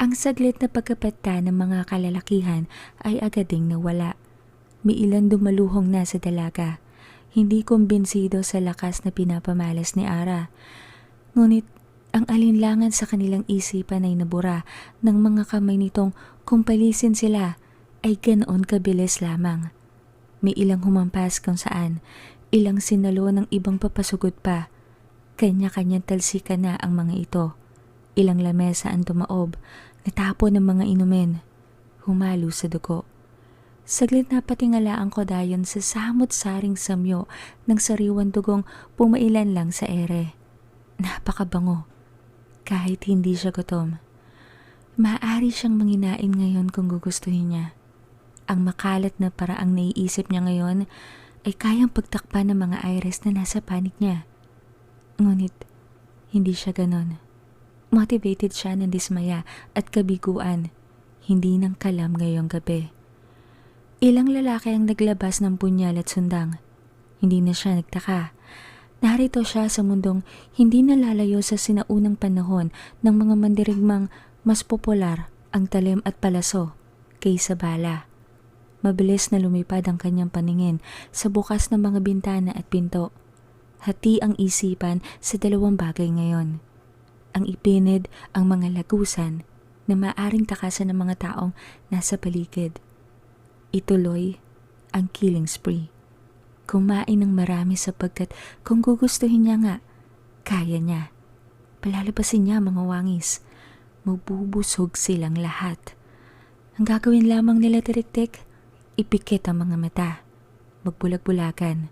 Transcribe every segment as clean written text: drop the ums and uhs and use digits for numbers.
Ang saglit na pagkapata ng mga kalalakihan ay agad ding nawala. May ilan dumaluhong na sa dalaga, hindi kumbinsido sa lakas na pinapamalas ni Ara. Ngunit ang alinlangan sa kanilang isipan ay nabura ng mga kamay nitong kumpalisin sila ay ganoon kabilis lamang. May ilang humampas kung saan, ilang sinalo ng ibang papasugod pa. Kanya-kanyang talsikan na ang mga ito. Ilang lamesa ang tumaob, natapon ng mga inumin, humalo sa dugo. Saglit na patingalaan ko dayon sa samot-saring samyo ng sariwan dugong pumailan lang sa ere. Napakabango, kahit hindi siya gutom. Maaari siyang manginain ngayon kung gugustuhin niya. Ang makalat na paraang naiisip niya ngayon ay kayang pagtakpan ng mga iris na nasa panig niya. Ngunit, hindi siya ganon. Motivated siya ng dismaya at kabiguan, hindi ng kalam ngayong gabi. Ilang lalaki ang naglabas ng punyal at sundang. Hindi na siya nagtaka. Narito siya sa mundong hindi nalalayo sa sinaunang panahon ng mga mandirigmang mas popular ang talim at palaso kaysa bala. Mabilis na lumipad ang kanyang paningin sa bukas ng mga bintana at pinto. Hati ang isipan sa dalawang bagay ngayon. Ang ipinid ang mga lagusan na maaring takasan ng mga taong nasa paligid. Ituloy ang killing spree. Kumain ng marami sapagkat kung gugustuhin niya nga, kaya niya. Palalabasin niya mga wangis. Mabubusog silang lahat. Ang gagawin lamang nila Tirik-Tik, ipikit ang mga mata. Magbulag-bulagan.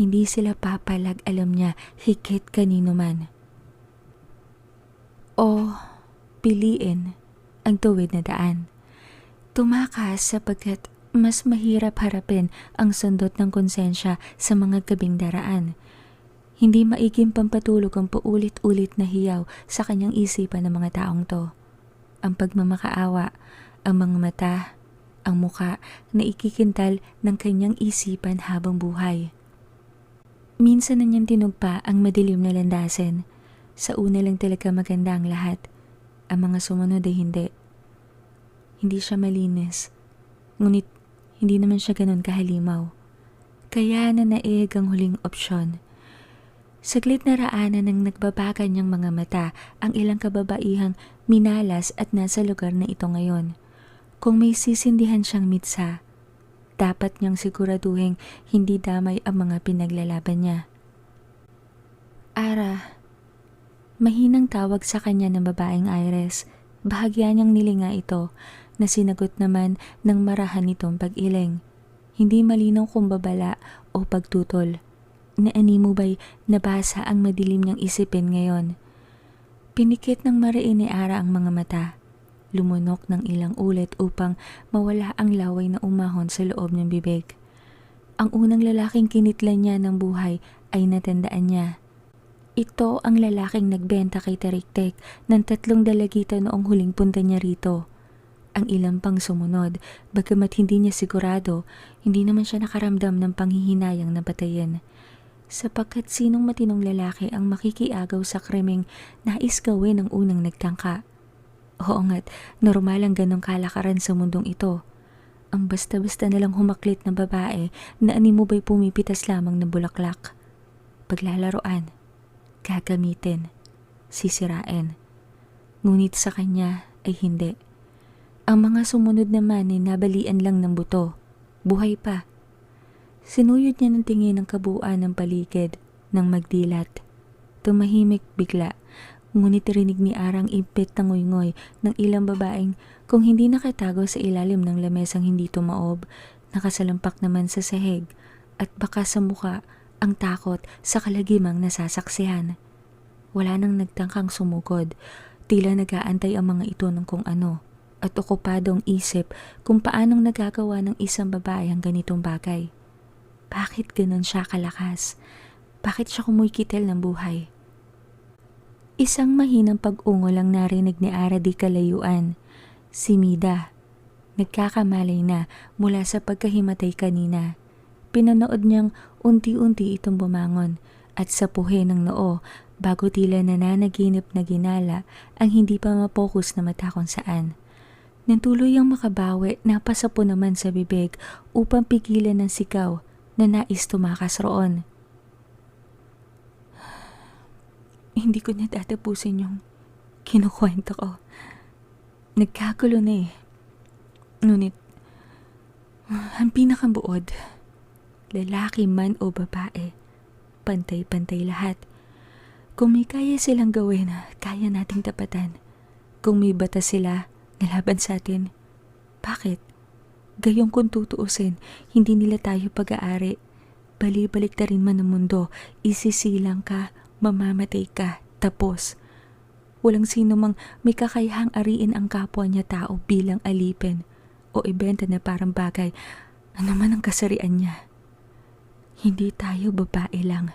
Hindi sila papalag, alam niya, higit kanino man. O piliin ang tuwid na daan. Tumakas sapagkat mas mahirap harapin ang sundot ng konsensya sa mga gabing daraan. Hindi maiging pampatulog ang paulit-ulit na hiyaw sa kanyang isipan ng mga taong to. Ang pagmamakaawa, ang mga mata, ang muka na ikikintal ng kanyang isipan habang buhay. Minsan na niyang tinugpa ang madilim na landasin. Sa una lang talaga maganda ang lahat. Ang mga sumunod ay hindi. Hindi siya malinis. Ngunit hindi naman siya ganun kahalimaw. Kaya na naig ang huling opsyon. Saglit na raanan ng nagbabaga niyang mga mata ang ilang kababaihang minalas at nasa lugar na ito ngayon. Kung may sisindihan siyang mitsa, dapat niyang siguraduhin hindi damay ang mga pinaglalaban niya. Ara, mahinang tawag sa kanya ng babaeng Iris. Bahagya niyang nilinga ito na sinagot naman ng marahan nitong pag-iling. Hindi malinaw kung babala o pagtutol. Naanimo ba'y nabasa ang madilim niyang isipin ngayon? Pinikit ng mariin ni Ara ang mga mata. Lumunok ng ilang ulit upang mawala ang laway na umahon sa loob ng bibig. Ang unang lalaking kinitlan niya ng buhay ay natandaan niya. Ito ang lalaking nagbenta kay Tirik-Tik ng 3 dalagita noong huling punta niya rito. Ang ilang pang sumunod, bagamat hindi niya sigurado, hindi naman siya nakaramdam ng panghihinayang na batayin. Sapagkat sinong matinong lalaki ang makikiagaw sa krimeng nais gawin ng unang nagtangka. Oo nga't normal ang ganong kalakaran sa mundong ito. Ang basta-basta nalang humaklit na babae na animo ba'y pumipitas lamang ng bulaklak. Paglalaroan, gagamitin, sisirain. Ngunit sa kanya ay hindi. Ang mga sumunod naman ay nabalian lang ng buto. Buhay pa. Sinuyod niya ng tingin ang kabuuan ng paligid nang magdilat. Tumahimik bigla. Ngunit rinig ni Arang impit na ngoy-ngoy ng ilang babaeng kung hindi nakatago sa ilalim ng lamesang hindi tumaob, nakasalampak naman sa sahig at baka sa muka ang takot sa kalagimang nasasaksihan. Wala nang nagtangkang sumugod, tila nag-aantay ang mga ito ng kung ano at okupado ang isip kung paanong nagagawa ng isang babae ang ganitong bagay. Bakit ganon siya kalakas? Bakit siya kumukitil ng buhay? Isang mahinang pag-ungol ang narinig ni Ara di kalayuan. Si Mida. Nagkakamalay na mula sa pagkahimatay kanina. Pinanood niyang unti-unti itong bumangon at sa puhe ng noo, bago tila nananaginip na ginala ang hindi pa mapokus na mata kung saan. Nang tuluyang makabawi, napasapo naman sa bibig upang pigilan ng sigaw na nais tumakas roon. Hindi ko na tatapusin yung kinukwento ko. Nagkagulo na eh. Ngunit, ang pinakabuod, lalaki man o babae, pantay-pantay lahat. Kung may kaya silang gawin, kaya nating tapatan. Kung may batas sila na laban sa atin, bakit? Gayong kung tutuusin, hindi nila tayo pag-aari. Bali-balik na rin man ang mundo, isisilang ka, mamamatay ka, tapos. Walang sino mang may kakayahang ariin ang kapwa niya tao bilang alipin o ibenta na parang bagay. Ano man ang kasarian niya. Hindi tayo babae lang.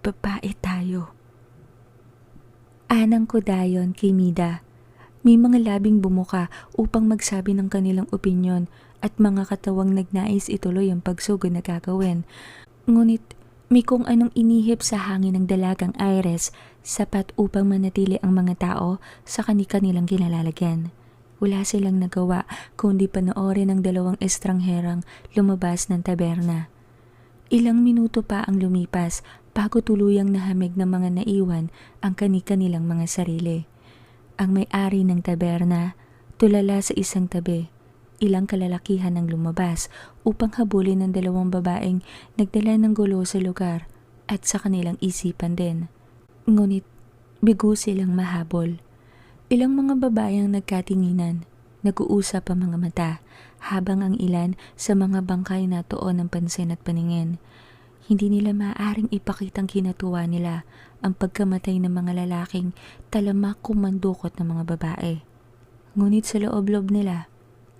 Babae tayo. Anang ko dayon kay Mida. May mga labing bumuka upang magsabi ng kanilang opinyon at mga katawang nagnais ituloy ang pagsugod na gagawin. Ngunit may kung anong inihip sa hangin ng dalagang Iris, sapat upang manatili ang mga tao sa kanilang kinalalagyan. Wala silang nagawa kundi panoorin ang dalawang estrangherang lumabas ng taberna. Ilang minuto pa ang lumipas bago tuluyang nahamig ng mga naiwan ang kanilang mga sarili. Ang may-ari ng taberna, tulala sa isang tabi, ilang kalalakihan ang lumabas upang habulin ng dalawang babaeng nagdala ng gulo sa lugar at sa kanilang isipan din. Ngunit bigo silang mahabol. Ilang mga babayang nagkatinginan, nag-uusap ang mga mata habang ang ilan sa mga bangkay na tuon ng pansin at paningin. Hindi nila maaaring ipakitang kinatuwa nila ang pagkamatay ng mga lalaking talamak kumandukot ng mga babae. Ngunit sa loob-loob nila,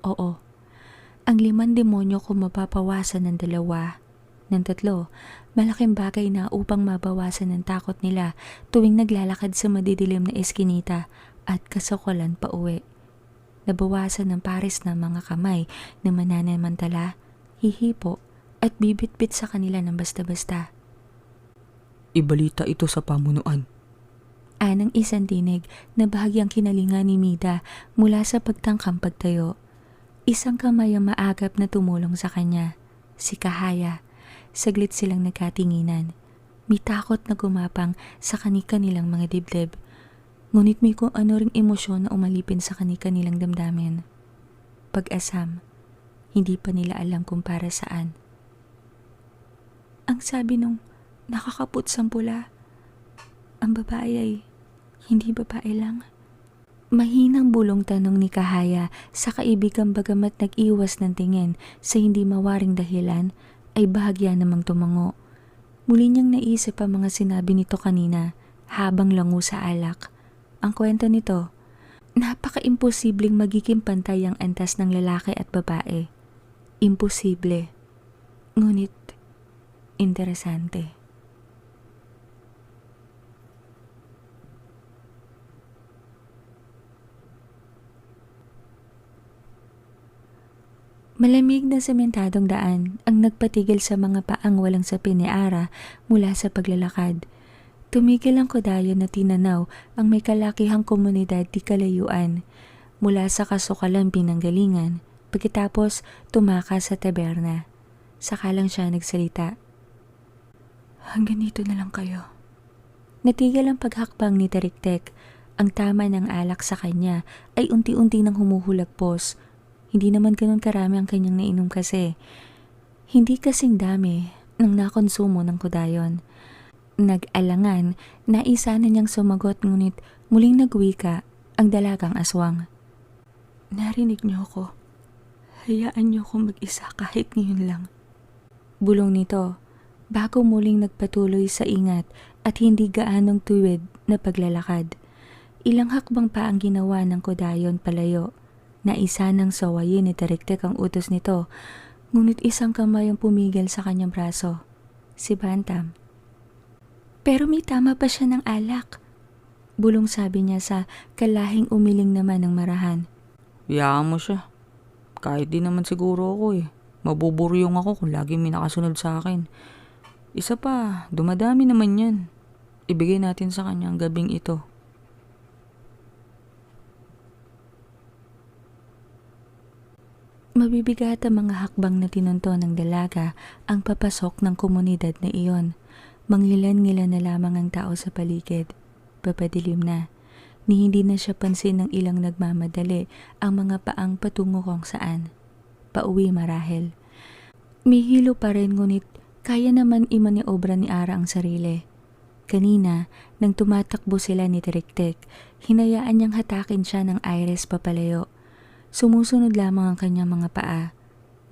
oo, ang 5 demonyo ko mapapawasan ng 2, ng 3, malaking bagay na upang mabawasan ng takot nila tuwing naglalakad sa madidilim na eskinita at kasakulan pa uwi. Nabawasan ng pares ng mga kamay na mananamantala, hihipo at bibitbit sa kanila ng basta-basta. Ibalita ito sa pamunuan. Anang isang dinig na bahagyang kinalinga ni Mida mula sa pagtangkang pagtayo. Isang kamay ang maagap na tumulong sa kanya, si Kahaya. Saglit silang nagkatinginan. May takot na gumapang sa kanilang mga dibdib. Ngunit may kung ano ring emosyon na umalipin sa kanilang damdamin. Pag-asam, hindi pa nila alam kung para saan. Ang sabi nung nakakaput sa pula, ang babae ay hindi babae lang. Mahinang bulong tanong ni Kahaya sa kaibigang bagamat nag-iwas ng tingin sa hindi mawaring dahilan ay bahagya namang tumango. Muli niyang naisip ang mga sinabi nito kanina habang lango sa alak. Ang kwento nito, napaka-imposibleng magiging pantay ang antas ng lalaki at babae. Imposible. Ngunit, interesante. Malamig na sementadong daan ang nagpatigil sa mga paang walang sapin ni Ara mula sa paglalakad. Tumigil ang kodayon na tinanaw ang may kalakihang komunidad di kalayuan mula sa kasukalang pinanggalingan pagkatapos tumakas sa taberna. Saka lang siya nagsalita. Hanggang dito na lang kayo. Natigil ang paghakbang ni Tariktek. Ang tama ng alak sa kanya ay unti-unti nang humuhulagpos. Hindi naman ganun karami ang kanyang nainom kasi. Hindi kasing dami nang nakonsumo ng kodayon. Nag-alangan na isa na niyang sumagot ngunit muling nagwika ang dalagang aswang. Narinig niyo ako. Hayaan niyo akong mag-isa kahit ngayon lang. Bulong nito bago muling nagpatuloy sa ingat at hindi gaanong tuwid na paglalakad. Ilang hakbang pa ang ginawa ng kodayon palayo. Naisa ng sawayin ni Tariktek ang utos nito, ngunit isang kamay ang pumigil sa kanyang braso. Si Bantam. Pero may tama pa siya ng alak. Bulong sabi niya sa kalahing umiling naman ng marahan. Hayaan mo siya. Kahit di naman siguro ako eh. Mabuburyong ako kung lagi may nakasunod sa akin. Isa pa, dumadami naman yan. ibigay natin sa kanya ang gabing ito. Mabibigat ang mga hakbang na tinunto ng dalaga ang papasok ng komunidad na iyon. Mangilan-ngilan na lamang ang tao sa paligid. Papadilim na. Ni hindi na siya pansin ng ilang nagmamadali ang mga paang patungo kung saan. Pauwi marahil. May hilo pa rin ngunit kaya naman imaniobra ni Ara ang sarili. Kanina, nang tumatakbo sila ni Tiktik, hinayaan niyang hatakin siya ng Iris papalayo. Sumusunod lamang ang kanyang mga paa.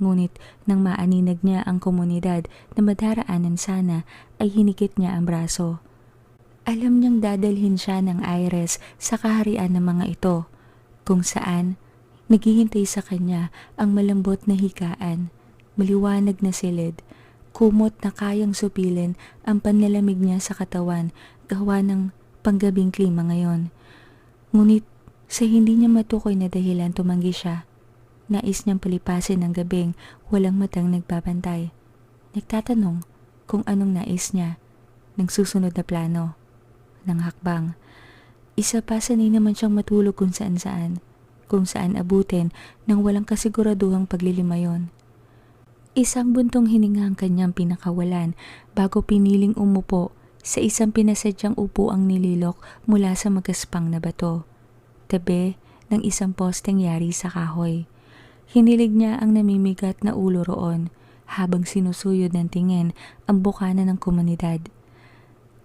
Ngunit nang maaninag niya ang komunidad na madaraanan sana ay hinikit niya ang braso. Alam niyang dadalhin siya ng Iris sa kaharian ng mga ito, kung saan naghihintay sa kanya ang malambot na higaan, maliwanag na silid, kumot na kayang supilin ang panlalamig niya sa katawan gawa ng panggabing klima ngayon. Ngunit sa hindi niya matukoy na dahilan tumanggi siya. Nais niyang palipasin ang gabing walang matang nagbabantay. Nagtatanong kung anong nais niya ng susunod na plano ng hakbang. Isa pa sanay naman siyang matulog kung saan abutin ng walang kasiguraduhang paglilimayon. Isang buntong hininga ang kanyang pinakawalan bago piniling umupo sa isang pinasadyang upuang nililok mula sa magaspang na bato. Tabi ng isang posteng yari sa kahoy. Hinilig niya ang namimigat na ulo roon habang sinusuyod ng tingin ang bukana ng komunidad.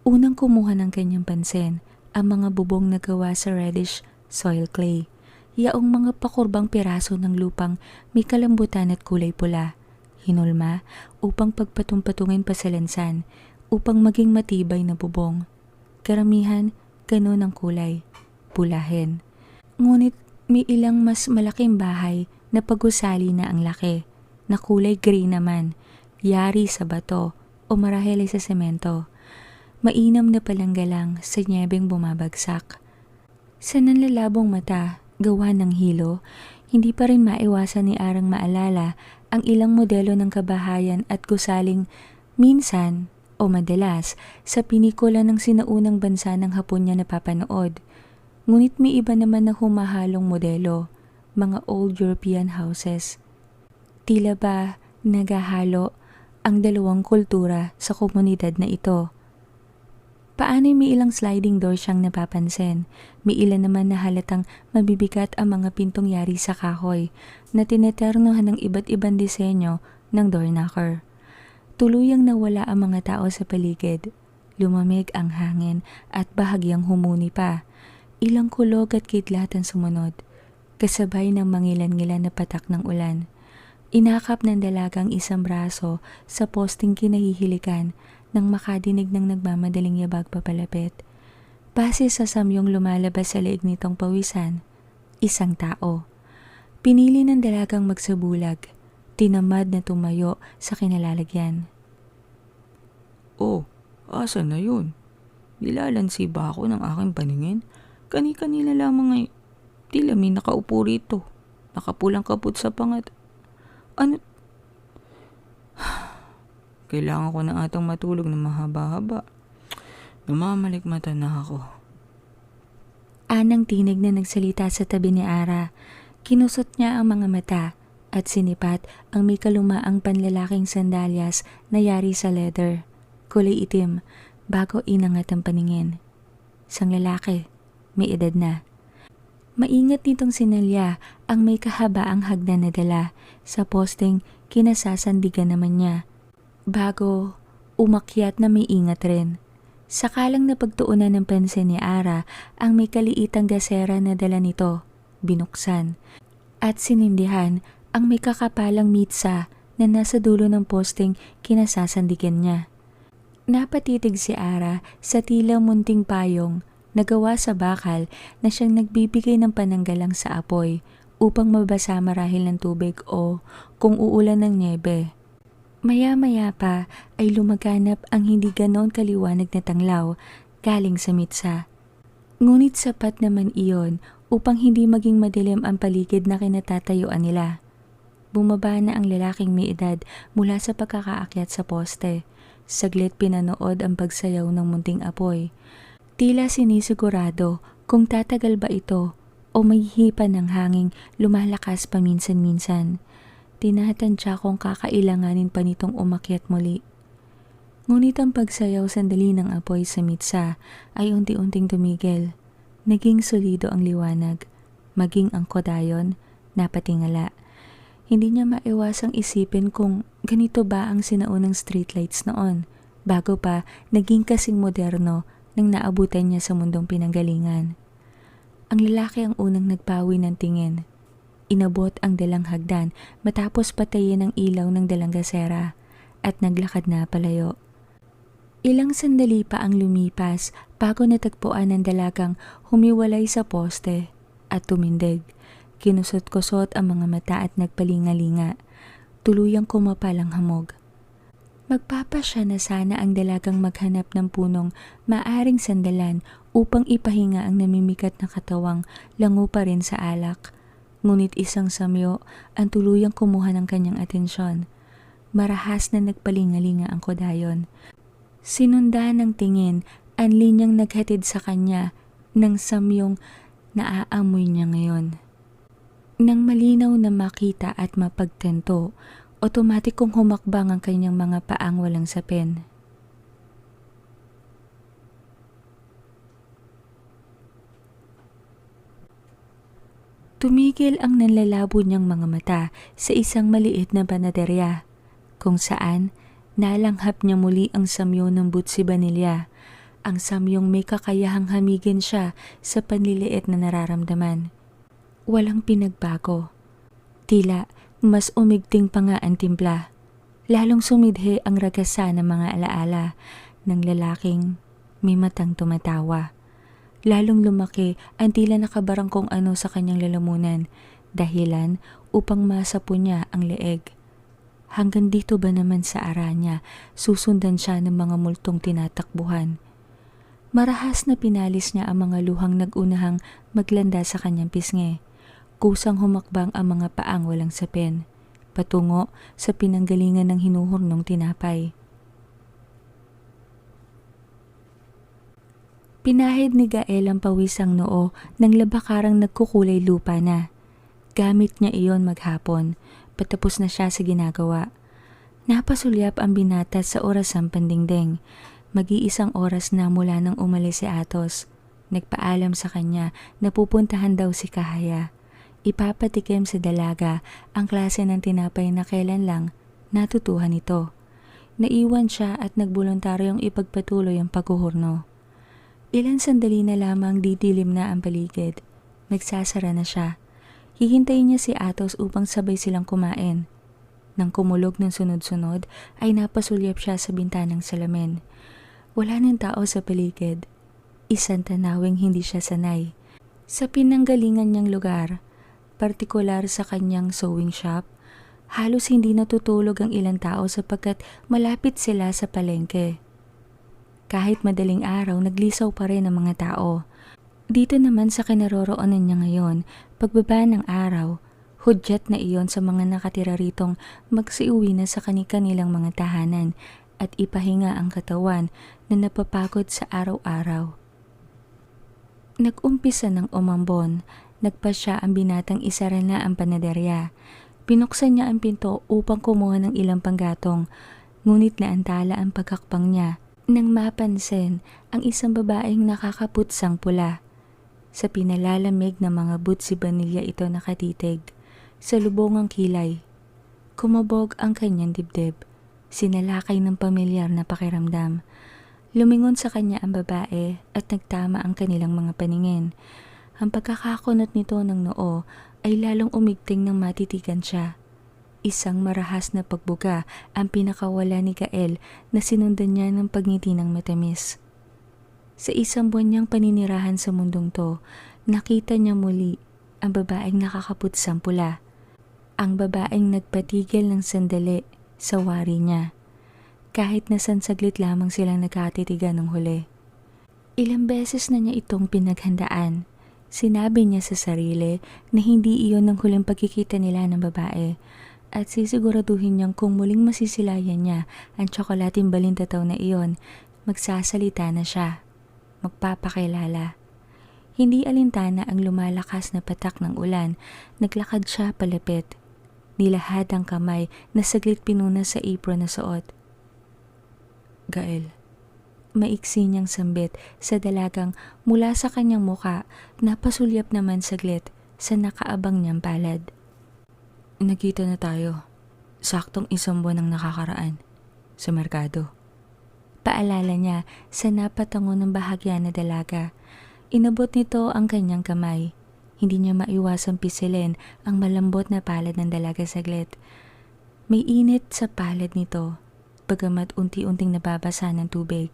Unang kumuha ng kanyang pansin ang mga bubong na gawa sa reddish soil clay. Yaong mga pakurbang piraso ng lupang may kalambutan at kulay pula. Hinulma upang pagpatumpatungin pa sa lansan upang maging matibay na bubong. Karamihan, ganun ang kulay, pulahin. Ngunit may ilang mas malaking bahay na pagusali na ang laki, na kulay green naman, yari sa bato o marahil ay sa semento. Mainam na palanggalang sa nyebeng bumabagsak. Sa nanlalabong mata, gawa ng hilo, hindi pa rin maiwasan ni Arang maalala ang ilang modelo ng kabahayan at gusaling minsan o madalas sa pinikula ng sinaunang bansa ng Hapon niya napapanood. Ngunit may iba naman na humahalong modelo, mga old European houses. Tila ba nagahalo ang dalawang kultura sa komunidad na ito? Paano'y may ilang sliding door siyang napapansin? May ilan naman na halatang mabibigat ang mga pintong yari sa kahoy na tineternohan ng iba't ibang disenyo ng door knocker. Tuluyang nawala ang mga tao sa paligid. Lumamig ang hangin at bahagyang humuni pa. Ilang kulog at kidlat ang sumunod, kasabay ng mangilan-ngilan na patak ng ulan. Inakap ng dalagang isang braso sa posting kinahihilikan nang makadinig ng nagmamadaling yabag papalapit. Base sa samyong lumalabas sa leeg nitong pawisan, isang tao. Pinili ng dalagang magsabulag, tinamad na tumayo sa kinalalagyan. Oh, asan na yun? Nilalansi ba ako ng aking paningin? Kani-kanila lamang ay tila may nakaupo rito. Nakapulang kaput sa pangat. Ano? Kailangan ko na atang matulog na mahaba-haba. Namamalikmata na ako. Anang tinig na nagsalita sa tabi ni Ara. Kinusot niya ang mga mata at sinipat ang may kalumaang panlalaking sandalyas na yari sa leather, kulay itim, bago inangat ang paningin. Sang lalaki, may edad na. Maingat nitong sinalya ang may kahabaang hagdan na dala sa posteng kinasasandigan naman niya. Bago umakyat na may ingat rin. Sakalang napagtuunan ng pansin ni Ara ang may kaliitang gasera na dala nito, binuksan, at sinindihan ang may kakapalang mitsa na nasa dulo ng posteng kinasasandigan niya. Napatitig si Ara sa tila munting payong na gawa sa bakal na siyang nagbibigay ng pananggalang sa apoy upang mabasa marahil ng tubig o kung uulan ng niebe. Maya-maya pa ay lumaganap ang hindi ganon kaliwanag na tanglaw galing sa mitsa. Ngunit sapat naman iyon upang hindi maging madilim ang paligid na kinatatayuan nila. Bumaba na ang lalaking may edad mula sa pagkakaakyat sa poste. Saglit pinanood ang pagsayaw ng munting apoy. Tila sinisigurado kung tatagal ba ito o may hipa ng hanging lumalakas paminsan-minsan. Tinatansya kung kakailanganin pa nitong umakyat muli. Ngunit ang pagsayaw sandali ng apoy sa mitsa ay unti-unting tumigil. Naging solido ang liwanag, maging ang kodayon, napatingala. Hindi niya maiwasang isipin kung ganito ba ang sinaunang streetlights noon, bago pa naging kasing moderno nang naabutan niya sa mundong pinanggalingan. Ang lalaki ang unang nagpawi ng tingin. Inabot ang dalang hagdan matapos patayin ang ilaw ng dalang gasera at naglakad na palayo. Ilang sandali pa ang lumipas bago natagpuan ng dalagang humiwalay sa poste at tumindig. Kinusot-kusot ang mga mata at nagpalingalinga. Tuluyang kumapal ang hamog. Magpapasya na sana ang dalagang maghanap ng punong maaring sandalan upang ipahinga ang namimikat na katawang lango pa rin sa alak. Ngunit isang samyo ang tuluyang kumuha ng kanyang atensyon. Marahas na nagpalingalinga ang kodayon. Sinunda ng tingin ang linyang naghatid sa kanya ng samyong naaamoy niya ngayon. Nang malinaw na makita at mapagtanto, otomatikong humakbang ang kanyang mga paang walang sapin. Tumigil ang nanlalabo niyang mga mata sa isang maliit na banaderya, kung saan nalanghap niya muli ang samyo ng butsi banilya, ang samyong may kakayahang hamigin siya sa panliliit na nararamdaman. Walang pinagbago. Tila mas umigting pa nga ang timpla. Lalong sumidhi ang ragasa ng mga alaala ng lalaking may matang tumatawa. Lalong lumaki ang tila nakabarang kung ano sa kanyang lalamunan, dahilan upang masapo niya ang leeg. Hanggang dito ba naman sa ara niya, susundan siya ng mga multong tinatakbuhan. Marahas na pinalis niya ang mga luhang nagunahang maglanda sa kanyang pisngi. Kusang humakbang ang mga paang walang sapin, patungo sa pinanggalingan ng hinuhurnong tinapay. Pinahid ni Gael ang pawisang noo ng labakarang nagkukulay lupa na. Gamit niya iyon maghapon, patapos na siya sa ginagawa. Napasulyap ang binata sa orasang pandingding. Mag-iisang oras na mula nang umalis si Atos. Nagpaalam sa kanya na pupuntahan daw si Kahaya. Ipapatikim sa dalaga ang klase ng tinapay na kailan lang natutuhan ito. Naiwan siya at nagboluntaryong ipagpatuloy ang paghuhurno. Ilan sandali na lamang didilim na ang paligid. Magsasara na siya. Hihintayin niya si Atos upang sabay silang kumain. Nang kumulog ng sunod-sunod ay napasulyap siya sa bintanang salamin. Wala ng tao sa paligid. Isang tanawing hindi siya sanay. Sa pinanggalingan niyang lugar, partikular sa kanyang sewing shop, halos hindi natutulog ang ilang tao sapagkat malapit sila sa palengke. Kahit madaling araw, naglisaw pa rin ang mga tao. Dito naman sa kinaroroonan niya ngayon, pagbaba ng araw, hudyat na iyon sa mga nakatira ritong magsiuwi na sa kani-kanilang mga tahanan at ipahinga ang katawan na napapagod sa araw-araw. Nag-umpisa ng umambon, nagpasya ang binatang isara na ang panaderya. Pinuksan niya ang pinto upang kumuha ng ilang panggatong, ngunit naantala ang pagkakpang niya nang mapansin ang isang babaeng nakakaputsang pula. Sa pinalalamig na mga butsi banilya ito nakatitig, sa lubongang kilay. Kumabog ang kanyang dibdib, sinalakay ng pamilyar na pakiramdam. Lumingon sa kanya ang babae at nagtama ang kanilang mga paningin. Ang pagkakakunot nito ng noo ay lalong umigting nang matitigan siya. Isang marahas na pagbuga ang pinakawala ni Gael na sinundan niya ng pagngiti ng matamis. Sa isang buwan niyang paninirahan sa mundong to, nakita niya muli ang babaeng nakakaputsang pula. Ang babaeng nagpatigil ng sandali sa wari niya. Kahit na sansaglit lamang silang nagkatitigan ng huli. Ilang beses na niya itong pinaghandaan. Sinabi niya sa sarili na hindi iyon ang huling pagkikita nila ng babae at sisiguraduhin niyang kung muling masisilayan niya ang tsokolating balintataw na iyon, magsasalita na siya, magpapakilala. Hindi alintana ang lumalakas na patak ng ulan, naglakad siya palapit. Nilahad ang kamay na saglit pinuna sa apron na suot. Gael, Maiksi niyang sambit sa dalagang mula sa kanyang muka, napasulyap naman saglit sa nakaabang niyang palad. nagkita na tayo. Saktong 1 buwan ang nakakaraan. Sa merkado. Paalala niya sa napatango ng bahagya na dalaga. Inabot nito ang kanyang kamay. Hindi niya maiwasang pisilin ang malambot na palad ng dalaga saglit. May init sa palad nito, bagamat unti-unting nababasa ng tubig.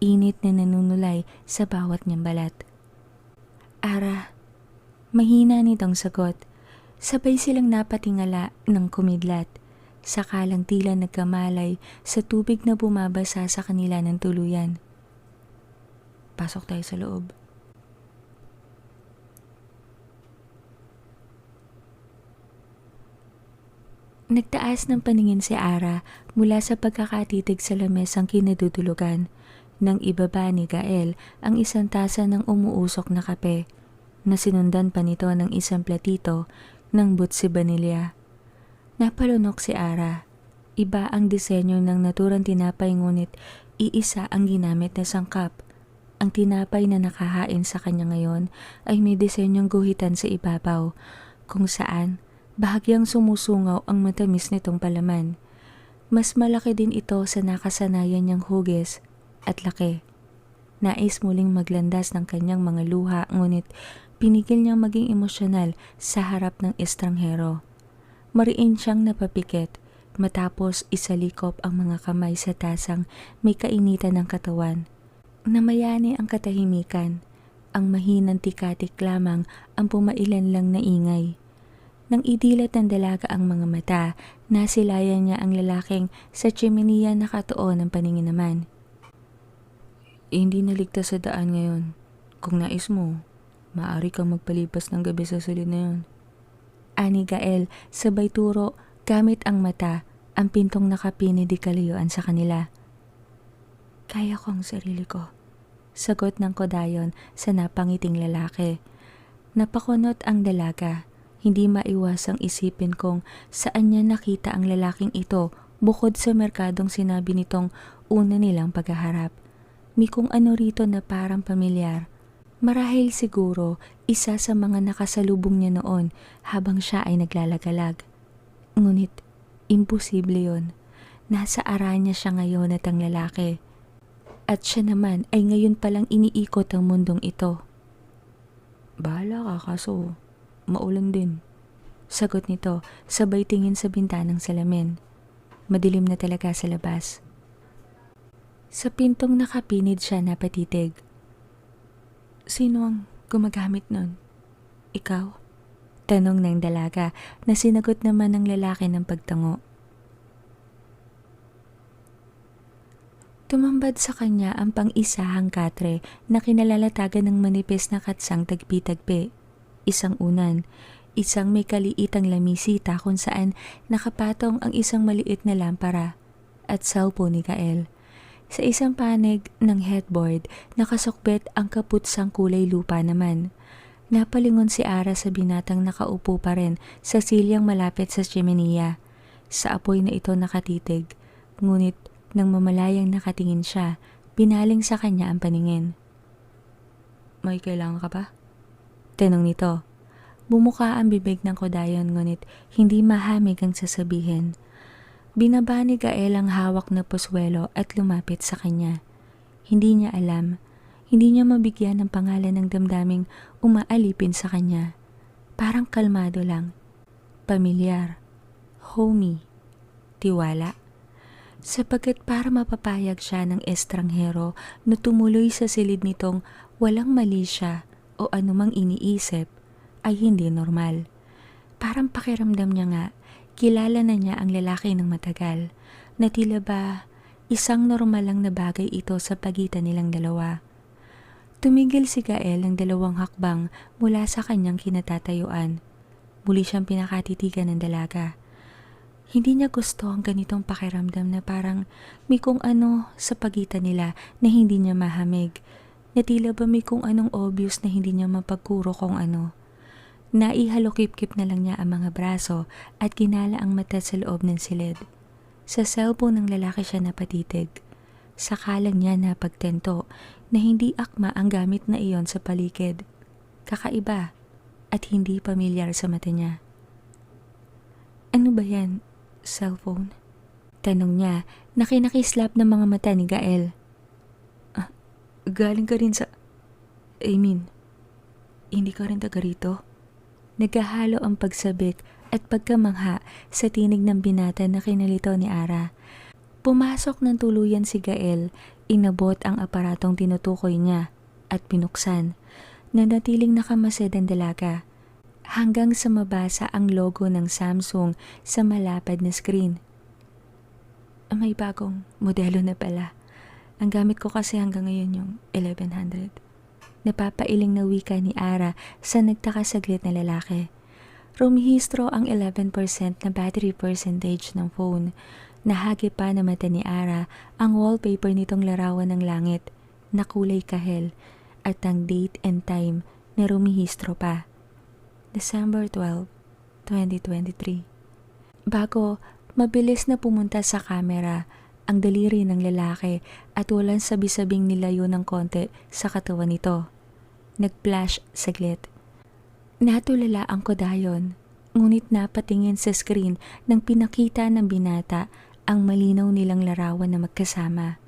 Init na nanunulay sa bawat niyang balat. Ara, mahina nitong sagot. Sabay silang napatingala ng kumidlat. Sakalang tila nagkamalay sa tubig na bumabasa sa kanila ng tuluyan. Pasok tayo sa loob. Nagtaas ng paningin si Ara mula sa pagkakatitig sa lamesang kinadudulugan. Nang ibaba ni Gael ang isang tasa ng umuusok na kape, na sinundan pa nito ng isang platito ng butsi vanilya. Napalunok si Ara. Iba ang disenyo ng naturang tinapay ngunit iisa ang ginamit na sangkap. Ang tinapay na nakahain sa kanya ngayon ay may disenyong guhitan sa ibabaw, kung saan bahagyang sumusungaw ang matamis nitong palaman. Mas malaki din ito sa nakasanayan niyang hugis at laki. Nais muling maglandas ng kanyang mga luha ngunit pinigil niyang maging emosyonal sa harap ng estranghero. Mariin siyang napapikit matapos isalikop ang mga kamay sa tasang may kainitan ng katawan. Namayani ang katahimikan. Ang mahinang tikatik lamang ang pumailan lang na ingay. Nang idilat ng dalaga ang mga mata, nasilayan niya ang lalaking sa tsimeniya nakatuon ng paningin naman. Hindi naligtas sa daan ngayon. Kung nais mo, maaari kang magpalipas ng gabi sa silid na yun. Ani Gael, sabay turo gamit ang mata ang pintong nakapini di kalayuan sa kanila. Kaya ko ang sarili ko, sagot ng kodayon sa napangiting lalaki. Napakunot ang dalaga. Hindi maiwasang isipin kung saan niya nakita ang lalaking ito bukod sa merkadong sinabi nitong una nilang paghaharap. May kung ano rito na parang pamilyar. Marahil siguro isa sa mga nakasalubong niya noon habang siya ay naglalagalag. Ngunit imposible yon. Nasa aranya siya ngayon at ang lalaki. At siya naman ay ngayon palang iniikot ang mundong ito. Bahala ka kaso maulan din. Sagot nito sabay tingin sa bintanang salamin. Madilim na talaga sa labas. Sa pintong nakapinid siya napatitig. Sino ang gumagamit nun? Ikaw? Tanong ng dalaga na sinagot naman ng lalaki ng pagtango. Tumambad sa kanya ang pang-isahang katre na kinalalatagan ng manipis na katsang tagpi-tagpi. Isang unan, isang may kaliitang lamisita kung saan nakapatong ang isang maliit na lampara at cellphone ni Gael. Sa isang panig ng headboard, nakasukbit ang kaputsang kulay lupa naman. Napalingon si Ara sa binatang nakaupo pa rin sa silyang malapit sa tsimeniya. Sa apoy na ito nakatitig, ngunit nang mamalayang nakatingin siya, pinaling sa kanya ang paningin. May kailangan ka ba? Tanong nito. Bumuka ang bibig ng kodayon ngunit hindi mahamig ang sasabihin. Binaba ni Gael ang hawak na poswelo at lumapit sa kanya. Hindi niya alam. Hindi niya mabigyan ng pangalan ng damdaming umaalipin sa kanya. Parang kalmado lang. Pamilyar. Homey. Tiwala. Sapagkat para mapapayag siya ng estranghero na tumuloy sa silid nitong walang mali siya o anumang iniisip ay hindi normal. Parang pakiramdam niya nga, kilala na niya ang lalaki ng matagal, na tila ba isang normal lang na bagay ito sa pagitan nilang dalawa. Tumigil si Gael ng 2 hakbang mula sa kanyang kinatatayuan. Muli siyang pinakatitigan ng dalaga. Hindi niya gusto ang ganitong pakiramdam na parang may kung ano sa pagitan nila na hindi niya mahamig. Na tila ba may kung anong obvious na hindi niya mapagkuro kung ano. Naihalokip-kip na lang niya ang mga braso at ginala ang mata sa loob ng silid. Sa cellphone ng lalaki siya napatitig. Saka lang niya napagtento na hindi akma ang gamit na iyon sa paligid. Kakaiba at hindi pamilyar sa mata niya. Ano ba yan? Cellphone? Tanong niya na kinakislap ng mga mata ni Gael. Galing ka rin sa... hindi ka rin taga rito? Nagahalo ang pagsabik at pagkamangha sa tinig ng binata na kinalito ni Ara. Pumasok ng tuluyan si Gael, inabot ang aparatong tinutukoy niya at pinuksan. Nanatiling nakamasid ang dalaga hanggang sa mabasa ang logo ng Samsung sa malapad na screen. May bagong modelo na pala. Ang gamit ko kasi hanggang ngayon yung 1100. Napapailing na wika ni Ara sa nagtakasaglit na lalaki. Rumihistro ang 11% na battery percentage ng phone. Nahagi pa na mata ni Ara ang wallpaper nitong larawan ng langit na kulay kahel at ang date and time na rumihistro pa. December 12, 2023. Bago, mabilis na pumunta sa kamera ang daliri ng lalaki at walang sabi-sabing nilayo ng konti sa katawan nito. Nag-flash saglit. Natulala ang kodayon, ngunit napatingin sa screen nang pinakita ng binata ang malinaw nilang larawan na magkasama.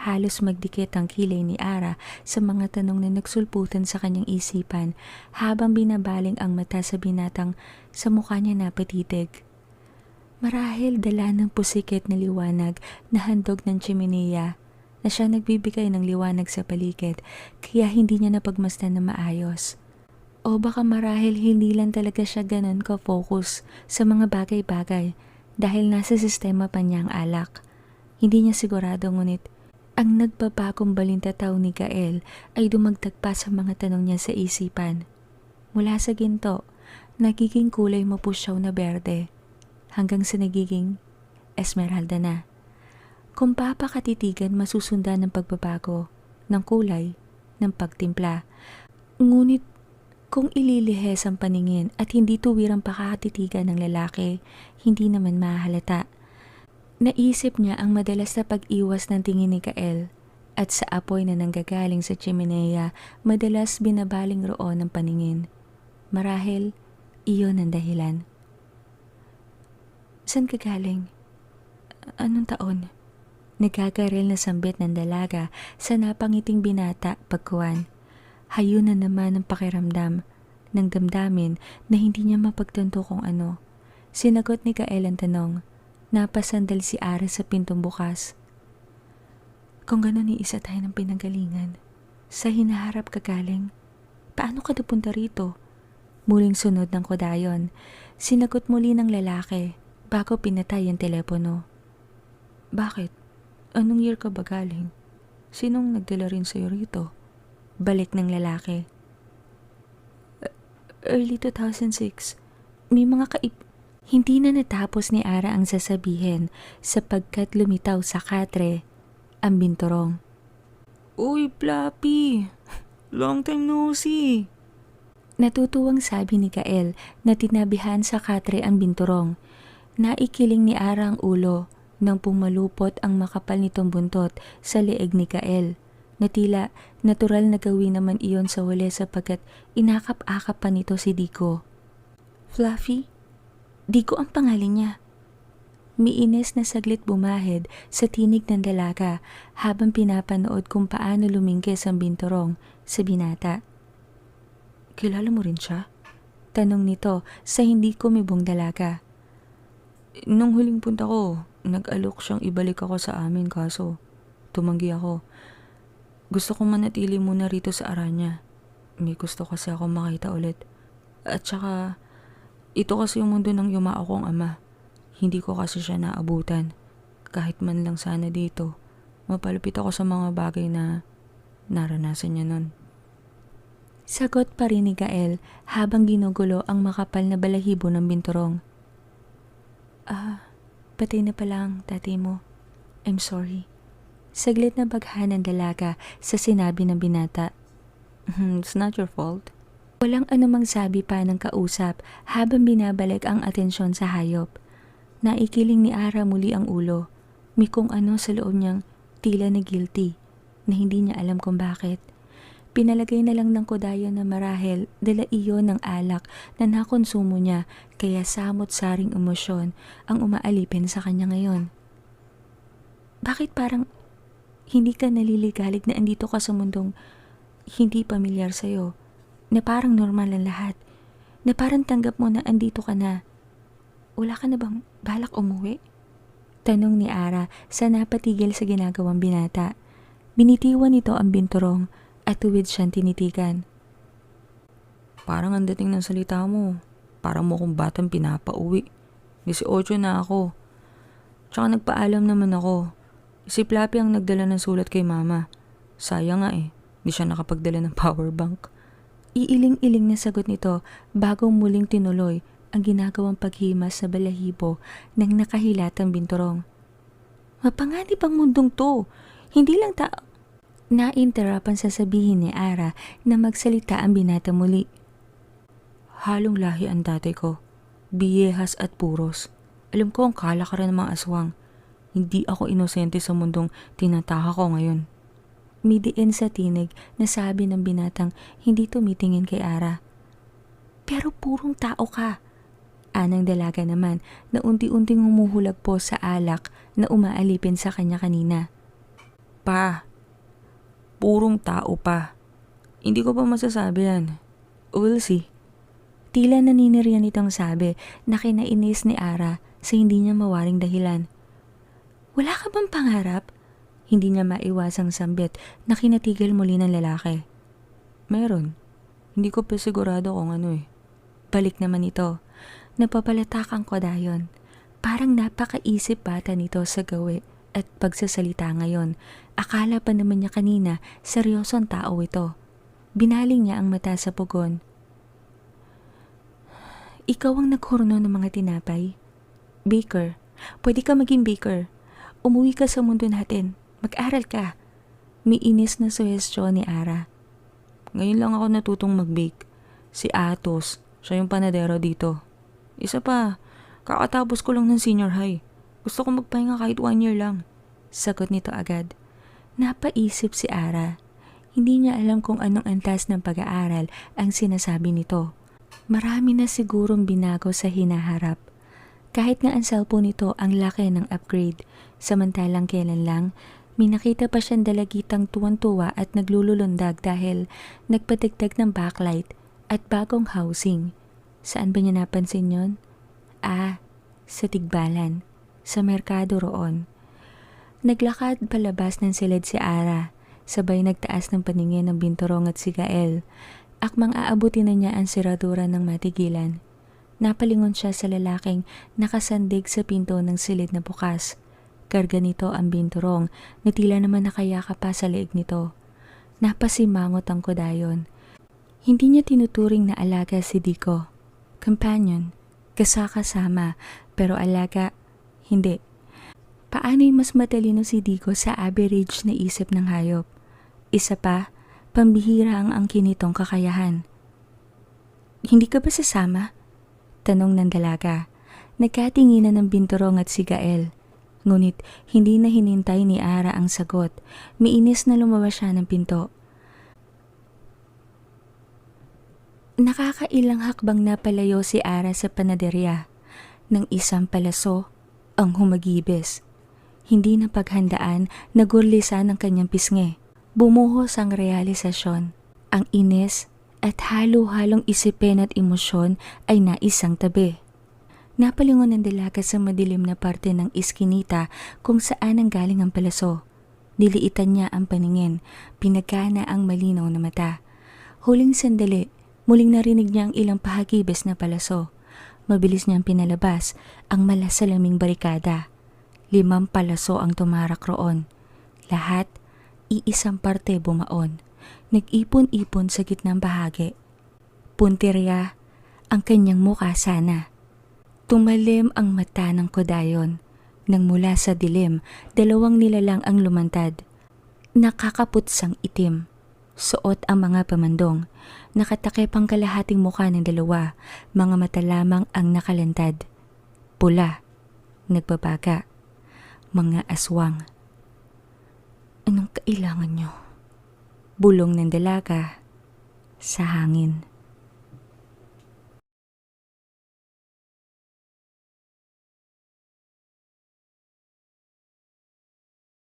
Halos magdikit ang kilay ni Ara sa mga tanong na nagsulputan sa kanyang isipan habang binabaling ang mata sa binatang sa mukha niya napatitig. Marahil dala ng pusikit na liwanag na handog ng tsimeneya na siya nagbibigay ng liwanag sa paligid kaya hindi niya napagmasdan na maayos. O baka marahil hindi lang talaga siya ganun ka-focus sa mga bagay-bagay dahil nasa sistema pa niya ang alak. Hindi niya sigurado ngunit ang nagbabagong balintataw ni Gael ay dumagdag pa sa mga tanong niya sa isipan. Mula sa ginto, nagiging kulay mapusyaw na berde hanggang sa nagiging esmeralda na. Kung papakatitigan masusundan ng pagbabago ng kulay ng pagtimpla. Ngunit kung ililihes ang paningin at hindi tuwirang pakakatitigan ng lalaki, hindi naman mahalata. Naisip niya ang madalas na pag-iwas ng tingin ni Gael at sa apoy na nanggagaling sa tsimeneya, madalas binabaling roon ang paningin. Marahil, iyon ang dahilan. San ka galing? Anong taon? Nagagaril na sambit ng dalaga sa napangiting binata pagkuwan. Hayunan naman ang pakiramdam ng damdamin na hindi niya mapagtanto kung ano. Sinagot ni Gael ang tanong. Napasandal si Ara sa pintong bukas. Kung gano'n iisa tayo ng pinanggalingan, sa hinaharap ka galing, paano ka napunta rito? Muling sunod ng kodayon. Sinagot muli ng lalaki bago pinatay ang telepono. Bakit? Anong year ka ba galing? Sinong nagdala rin sa'yo rito? Balik ng lalaki. Early 2006. May mga Hindi na natapos ni Ara ang sasabihin sapagkat lumitaw sa katre ang binturong. Uy, Flappy! Long time no see! Natutuwang sabi ni Gael na tinabihan sa katre ang binturong. Naikiling ni Ara ang ulo nang pumalupot ang makapal nitong buntot sa leeg ni Gael. Na tila natural na gawin naman iyon sa huli sapagkat inakap-akap pa nito si Dico. Fluffy? Dico ang pangalan niya. Miinis na saglit bumahid sa tinig ng dalaga habang pinapanood kung paano lumingkis ang binturong sa binata. Kilala mo rin siya? Tanong nito sa hindi kumibong dalaga. Nung huling punta ko, nag-alok siyang ibalik ako sa amin kaso tumanggi ako. Gusto kong manatili muna rito sa Aranya. May gusto kasi ako makita ulit. At saka, ito kasi yung mundo ng yumao kong ama. Hindi ko kasi siya naabutan. Kahit man lang sana dito, mapalapit ako sa mga bagay na naranasan niya nun. Sagot pa rin ni Gael habang ginugulo ang makapal na balahibo ng binturong. Patay na pala ang tatay mo. I'm sorry. Saglit na baghan ng dalaga sa sinabi ng binata. It's not your fault. Walang anumang sabi pa ng kausap habang binabalik ang atensyon sa hayop. Naikiling ni Ara muli ang ulo. May kung ano sa loob niyang tila na guilty na hindi niya alam kung bakit. Pinalagay na lang ng kodayo na marahil dala iyon ng alak na nakonsumo niya kaya samot-saring emosyon ang umaalipin sa kanya ngayon. Bakit parang hindi ka naliligalig na andito ka sa mundong hindi pamilyar sa'yo? Na parang normal ang lahat? Na parang tanggap mo na andito ka na? Wala ka na bang balak umuwi? Tanong ni Ara sa napatigil sa ginagawang binata. Binitiwan nito ang binturong at tuwid siyang tinitigan. Parang ang dating ng salita mo. Parang mo kong batang pinapauwi. 18 na ako. Tsaka nagpaalam naman ako. Si Flappy ang nagdala ng sulat kay mama. Sayang nga di siya nakapagdala ng power bank. Iiling-iling na sagot nito bago muling tinuloy ang ginagawang paghimas sa balahibo ng nakahilatang binturong. Mapanganib ang mundong to. Hindi lang Na-interrupt ang sasabihin ni Ara na magsalita ang binata muli. Halong lahi ang tatay ko. Biyehas at puros. Alam ko ang kalakaran ng mga aswang. Hindi ako inosente sa mundong tinataka ko ngayon. Midiin sa tinig na sabi ng binatang hindi tumitingin kay Ara. Pero purong tao ka. Anang dalaga naman na unti-unting humuhulag po sa alak na umaalipin sa kanya kanina. Pa, purong tao pa. Hindi ko pa masasabi yan. We'll see. Tila naniniriyan itong sabi na kinainis ni Ara sa hindi niya mawaring dahilan. Wala ka bang pangarap? Hindi niya maiwasang sambit na kinatigil muli ng lalaki. Meron. Hindi ko pa sigurado kung ano Balik naman ito. Napapalatak ang kodayon. Parang napakaisip bata nito sa gawi at pagsasalita ngayon. Akala pa naman niya kanina seryosong tao ito. Binaling niya ang mata sa pugon. Ikaw ang naghurno ng mga tinapay? Baker. Pwede ka maging baker. Umuwi ka sa mundo natin. Mag-aral ka. May inis na suhestyon ni Ara. Ngayon lang ako natutong mag-bake. Si Atos, siya yung panadero dito. Isa pa, kakatapos ko lang ng senior high. Gusto ko magpahinga kahit 1 year lang. Sagot nito agad. Napaisip si Ara. Hindi niya alam kung anong antas ng pag-aaral ang sinasabi nito. Marami na sigurong binago sa hinaharap. Kahit nga ang cellphone nito ang laki ng upgrade, samantalang kailan lang, may nakita pa siyang dalagitang tuwan-tuwa at naglululundag dahil nagpadagdag ng backlight at bagong housing. Saan ba niya napansin yon? Sa Tigbalan. Sa merkado roon. Naglakad palabas ng silid si Ara, sabay nagtaas ng paningin ng binturong at si Gael. Akmang aabutin na niya ang siradura ng matigilan. Napalingon siya sa lalaking nakasandig sa pinto ng silid na bukas. Karga nito ang binturong na tila naman nakayaka pa sa leeg nito. Napasimangot ang kodayon. Hindi niya tinuturing na alaga si Dico. Companion, kasakasama, pero alaga, hindi. Paano'y mas matalino si Dico sa average na isip ng hayop? Isa pa, pambihira ang angkin nitong kakayahan. Hindi ka ba sasama? Tanong ng dalaga. Nagkatinginan ng binturong at si Gael. Ngunit hindi na hinintay ni Ara ang sagot. Miinis na lumabas siya ng pinto. Nakakailang hakbang na palayo si Ara sa panaderya. Nang isang palaso ang humagibis. Hindi na paghandaan na gurlisan ang kanyang pisngi. Bumuhos ang realisasyon. Ang inis at halo-halong isipin at emosyon ay naisang tabi. Napalingon ng dalaga sa madilim na parte ng iskinita kung saan ang galing ang palaso. Niliitan niya ang paningin, pinagkana ang malinaw na mata. Huling sandali, muling narinig niya ang ilang pahagibis na palaso. Mabilis niyang pinalabas ang malasalaming barikada. 5 palaso ang tumarak roon. Lahat, iisang parte bumaon. Nag-ipon-ipon sa gitnang bahagi. Puntirya ang kanyang mukha sana. Tumalim ang mata ng kodayon. Nang mula sa dilim, dalawang nilalang ang lumantad. Nakakaputsang itim. Suot ang mga pamandong. Nakatakip ang kalahating mukha ng dalawa. Mga mata lamang ang nakalantad. Pula. Nagbabaga. Mga aswang. Anong kailangan nyo? Bulong ng dalaga sa hangin.